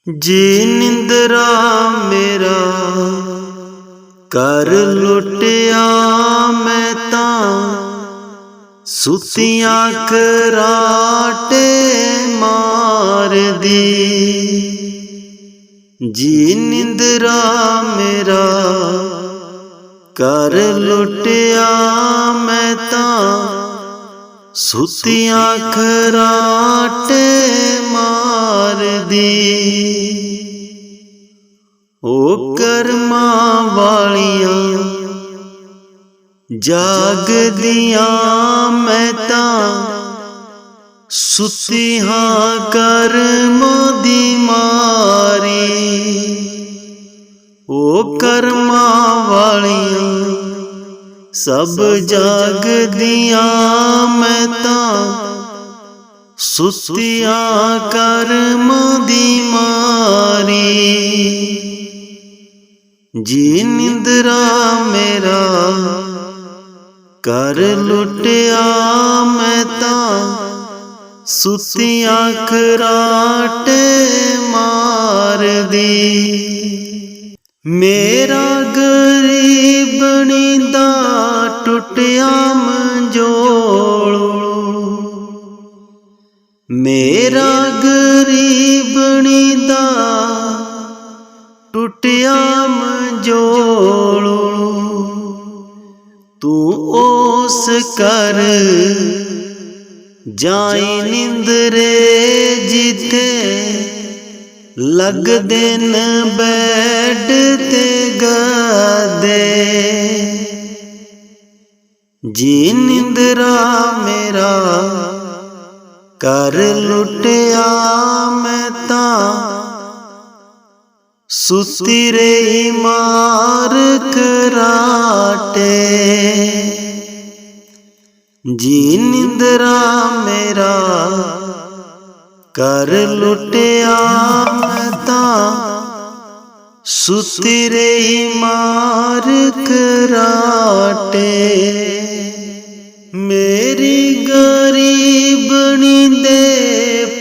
जी निंदरा मेरा कर लुटिया मैं तां सुतियां कराटे मार दी। जी निंदरा मेरा कर लुटिया मैं तां सुतियां कराटे मार दी। ओ कर्मा वालियां जागदियां मैं तां सुती हां कर्मां दी मारी। ओ कर्मा वालियां सब जागदियां मैं तां सुतियां कर्मां दी मारी। जी निंदरा मेरा कर लुटिया मैं तां सुतियां कराटे मार दी। मेरा गरीबनी दा टुटिया मंजोलो, मेरा गरीबनी दा टुटिया मंजोलो। तू ओस कर जाई निंदरे जिथे लगदे न बैड ते गदे। जी निंदरा मेरा कर लुटिया मैं तां सुती रही मार कराटे। जी निंदरा मेरा कर लुटिया मैं तां सुती रही मार कराटे। मेरी गरीबनी दे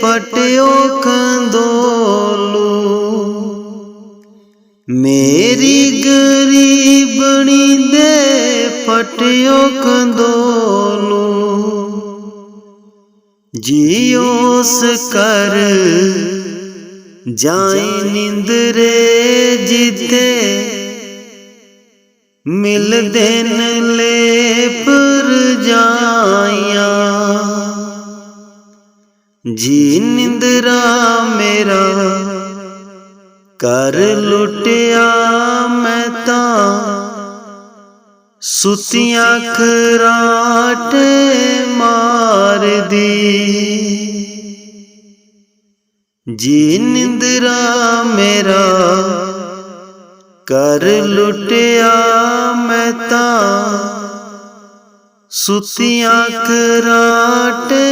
पटियो कंदोलू, मेरी गरीबनी दे पटियो कंदोलू। जियोस कर जाई निंदरे जिथे मिलदे न लेप रजाइयां। जी निंदरा मेरा कर लुटिया मैं तां सुतियां कराटे मार दी। जी निंदरा मेरा कर लुटिया मैं तां सुतियां कराटे